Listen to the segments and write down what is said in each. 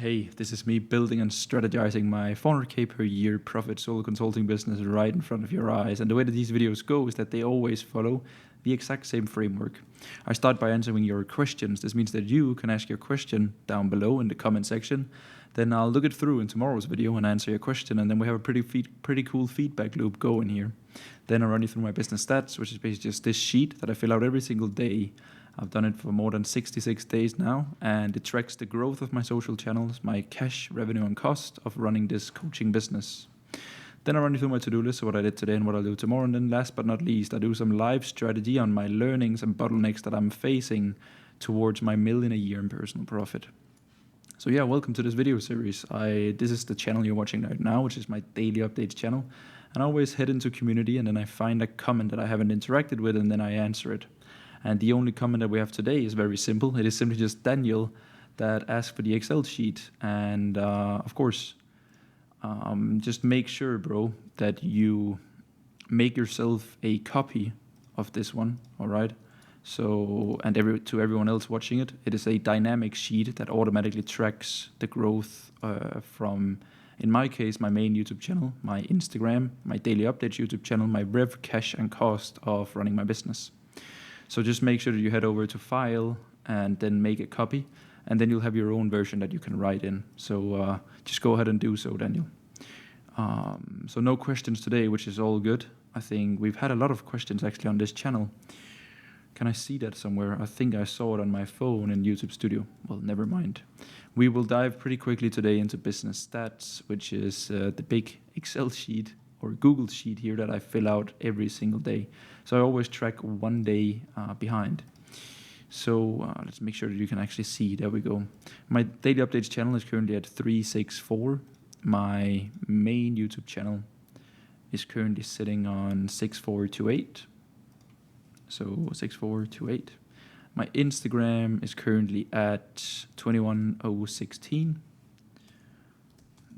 hey, this is me building and strategizing my 400k per year profit solo consulting business right in front of your eyes. And the way that these videos go is that they always follow the exact same framework. I start by answering your questions. This means that you can ask your question down below in the comment section. Then I'll look it through in tomorrow's video and answer your question. And then we have a pretty cool feedback loop going here. Then I run you through my business stats, which is basically just this sheet that I fill out every single day. I've done it for more than 66 days now, and it tracks the growth of my social channels, my cash, revenue, and cost of running this coaching business. Then I run you through my to-do list, so what I did today and what I'll do tomorrow. And then last but not least, I do some live strategy on my learnings and bottlenecks that I'm facing towards my $1 million a year in personal profit. So yeah, welcome to this video series. This is the channel you're watching right now, which is my daily updates channel. And I always head into community and then I find a comment that I haven't interacted with and then I answer it. And the only comment that we have today is very simple. It is simply just Daniel that asked for the Excel sheet. And of course, just make sure, bro, that you make yourself a copy of this one, all right? So, and to everyone else watching it, it is a dynamic sheet that automatically tracks the growth from, in my case, my main YouTube channel, my Instagram, my daily updates YouTube channel, my rev, cash, and cost of running my business. So just make sure that you head over to File and then make a copy, and then you'll have your own version that you can write in. So just go ahead and do so, Daniel. So no questions today, which is all good. I think we've had a lot of questions actually on this channel. Can I see that somewhere? I think I saw it on my phone in YouTube Studio. Well, never mind. We will dive pretty quickly today into business stats, which is the big Excel sheet or Google sheet here that I fill out every single day. So I always track one day behind. So let's make sure that you can actually see. There we go. My daily updates channel is currently at 364. My main YouTube channel is currently sitting on 6428. So 6428. My Instagram is currently at 21016.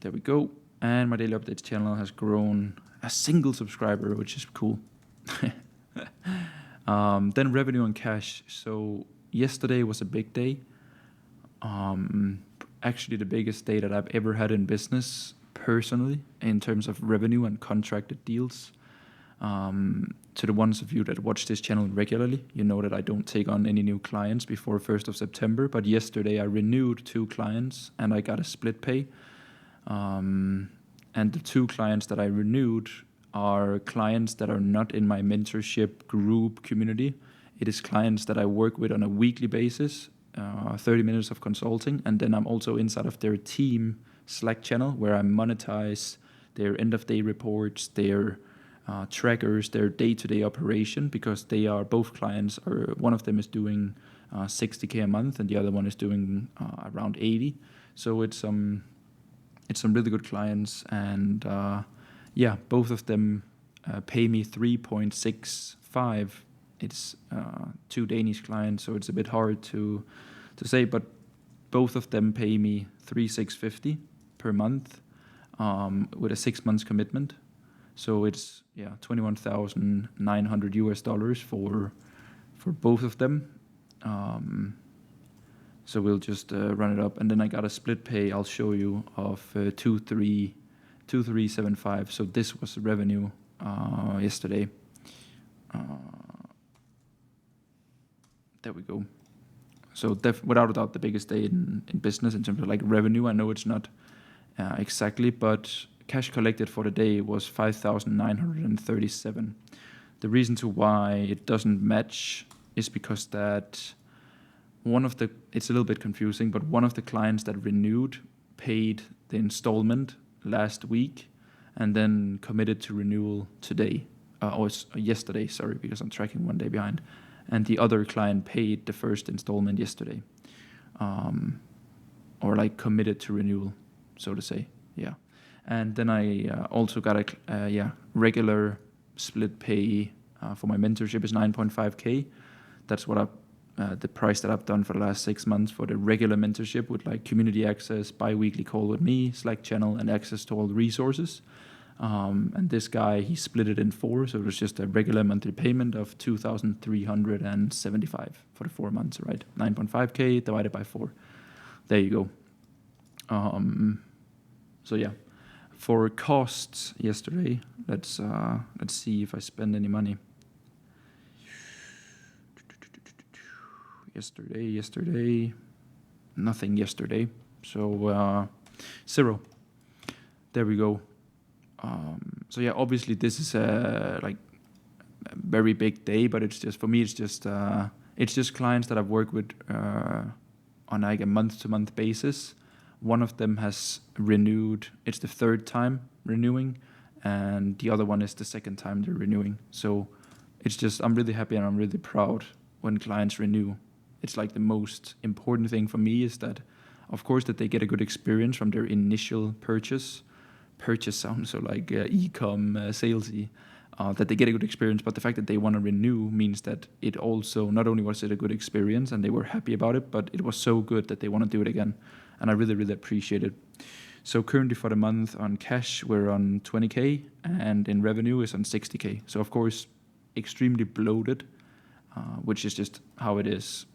There we go. And my daily updates channel has grown a single subscriber, which is cool. Then revenue and cash. So yesterday was a big day. Actually the biggest day that I've ever had in business personally in terms of revenue and contracted deals. To the ones of you that watch this channel regularly, you know that I don't take on any new clients before 1st of September. But yesterday I renewed 2 clients and I got a split pay. And the 2 clients that I renewed are clients that are not in my mentorship group community. It is clients that I work with on a weekly basis, 30 minutes of consulting. And then I'm also inside of their team Slack channel where I monetize their end of day reports, their trackers, their day-to-day operation, because they are both clients, or one of them is doing 60K a month and the other one is doing around 80. So it's some really good clients, and yeah, both of them pay me 3.65. It's 2 Danish clients, so it's a bit hard to say, but both of them pay me 3,650 per month with a 6 months commitment. So it's $21,900 US for both of them. So we'll just run it up, and then I got a split pay. I'll show you of 2375. So this was revenue yesterday. There we go. So without a doubt, the biggest day in business in terms of like revenue. I know it's not exactly, but cash collected for the day was 5,937. The reason to why it doesn't match is because that it's a little bit confusing, but one of the clients that renewed paid the installment last week and then committed to renewal today, or yesterday, sorry, because I'm tracking one day behind. And the other client paid the first installment yesterday, or like committed to renewal, so to say, yeah. And then I also got a regular split pay for my mentorship is 9.5K. That's what the price that I've done for the last 6 months for the regular mentorship, with like community access, bi-weekly call with me, Slack channel, and access to all the resources. And this guy, he split it in 4, so it was just a regular monthly payment of 2,375 for the 4 months, right? 9.5K divided by 4. There you go. So yeah, for costs yesterday, let's see if I spend any money. Yesterday, nothing yesterday. So 0. There we go. So yeah, obviously this is like a very big day, but it's just, for me, it's just clients that I've worked with on like a month-to-month basis. One of them has renewed. It's the 3rd time renewing, and the other one is the 2nd time they're renewing. So it's just, I'm really happy and I'm really proud when clients renew. It's like the most important thing for me is that, of course, that they get a good experience from their initial purchase. Purchase sounds so like e-com salesy. That they get a good experience, but the fact that they want to renew means that it also, not only was it a good experience and they were happy about it, but it was so good that they want to do it again. And I really, really appreciate it. So currently for the month on cash, we're on 20K, and in revenue is on 60K. So of course, extremely bloated, which is just how it is.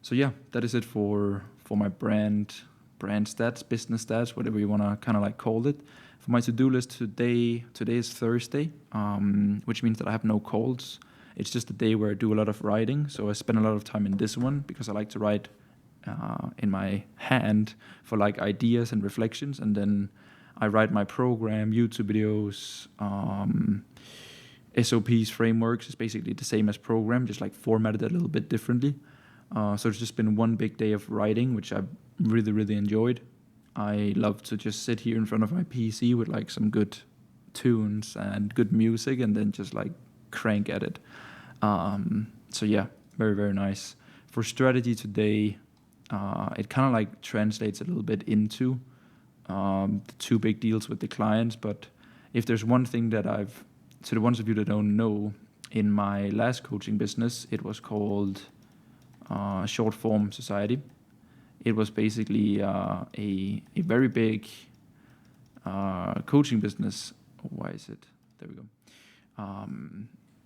So yeah, that is it for my brand stats, business stats, whatever you want to kind of like call it. For my to-do list today is Thursday, which means that I have no calls. It's just a day where I do a lot of writing, so I spend a lot of time in this one because I like to write in my hand for like ideas and reflections, and then I write my program, YouTube videos, SOPs, frameworks. It's basically the same as program, just like formatted a little bit differently. So it's just been one big day of writing, which I've really, really enjoyed. I love to just sit here in front of my PC with like some good tunes and good music and then just like crank at it. So yeah, very, very nice. For strategy today, it kind of like translates a little bit into the 2 big deals with the clients. But if there's one thing that to the ones of you that don't know, in my last coaching business, it was called Short Form Society. It was basically a very big coaching business. Why is it? There we go.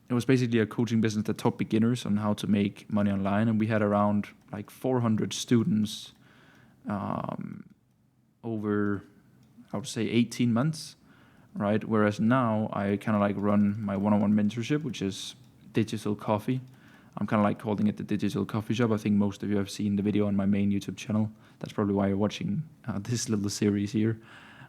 It was basically a coaching business that taught beginners on how to make money online, and we had around like 400 students over, I would say, 18 months, right? Whereas now I kind of like run my one-on-one mentorship, which is digital coffee. I'm kind of like calling it the digital coffee shop. I think most of you have seen the video on my main YouTube channel. That's probably why you're watching this little series here.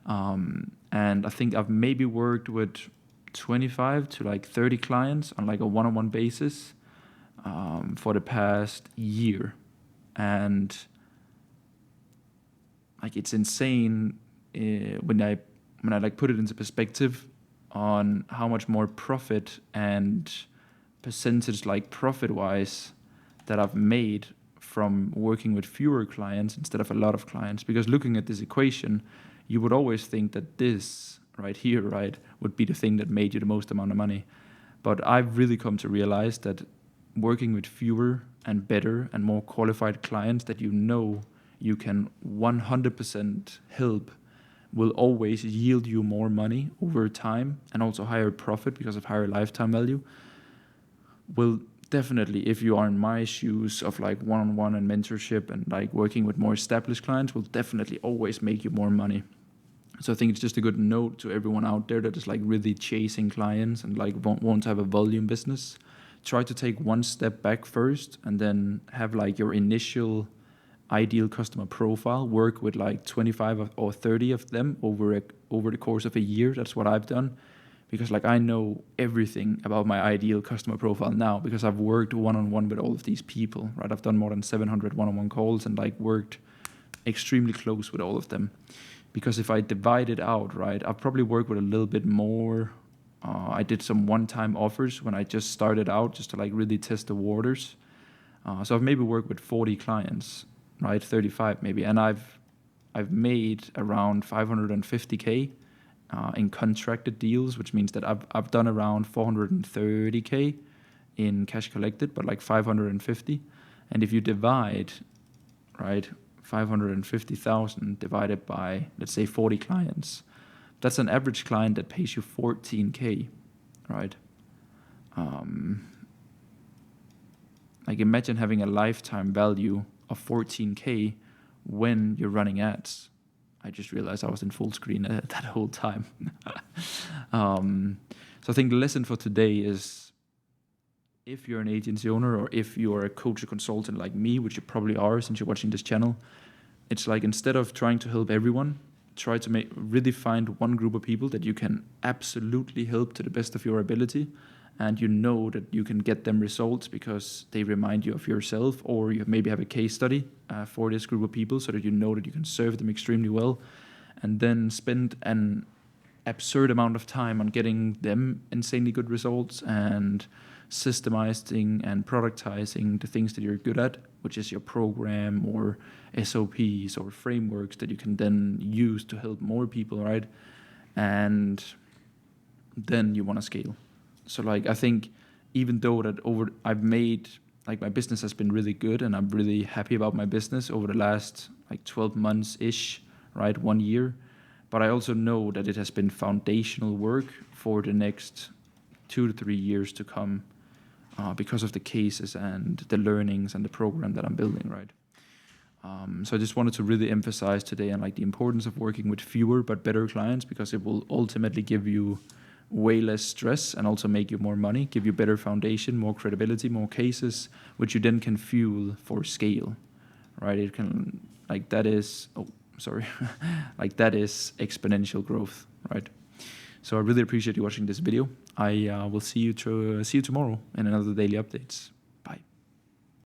And I think I've maybe worked with 25 to like 30 clients on like a one-on-one basis for the past year. And like it's insane when I like put it into perspective on how much more profit and percentage like profit wise that I've made from working with fewer clients instead of a lot of clients. Because looking at this equation, you would always think that this right here, right, would be the thing that made you the most amount of money. But I've really come to realize that working with fewer and better and more qualified clients that you know you can 100% help will always yield you more money over time and also higher profit because of higher lifetime value. Will definitely, if you are in my shoes of like one-on-one and mentorship and like working with more established clients, will definitely always make you more money. So I think it's just a good note to everyone out there that is like really chasing clients and like want to have a volume business. Try to take one step back first and then have like your initial ideal customer profile, work with like 25 or 30 of them over the course of a year. That's what I've done. Because like I know everything about my ideal customer profile now because I've worked one-on-one with all of these people, right? I've done more than 700 one-on-one calls and like worked extremely close with all of them. Because if I divide it out, right, I've probably worked with a little bit more. I did some one-time offers when I just started out just to like really test the waters. So I've maybe worked with 40 clients, right, 35 maybe. And I've made around 550K in contracted deals, which means that I've done around 430K in cash collected, but like 550. And if you divide, right, 550,000 divided by, let's say, 40 clients, that's an average client that pays you 14K, right? Like imagine having a lifetime value of 14K when you're running ads. I just realized I was in full screen that whole time. So I think the lesson for today is, if you're an agency owner or if you're a coach or consultant like me, which you probably are since you're watching this channel, it's like, instead of trying to help everyone, try to really find one group of people that you can absolutely help to the best of your ability, and you know that you can get them results because they remind you of yourself, or you maybe have a case study for this group of people, so that you know that you can serve them extremely well, and then spend an absurd amount of time on getting them insanely good results and systemizing and productizing the things that you're good at, which is your program or SOPs or frameworks that you can then use to help more people, right? And then you want to scale. So like, I think even though that I've made, like, my business has been really good and I'm really happy about my business over the last like 12 months-ish, right? 1 year. But I also know that it has been foundational work for the next 2 to 3 years to come, because of the cases and the learnings and the program that I'm building, right? So I just wanted to really emphasize today on like the importance of working with fewer but better clients, because it will ultimately give you way less stress and also make you more money, give you better foundation, more credibility, more cases, which you then can fuel for scale, right? It can, like, that is, like, that is exponential growth, right? So I really appreciate you watching this video. I will see you tomorrow in another daily updates.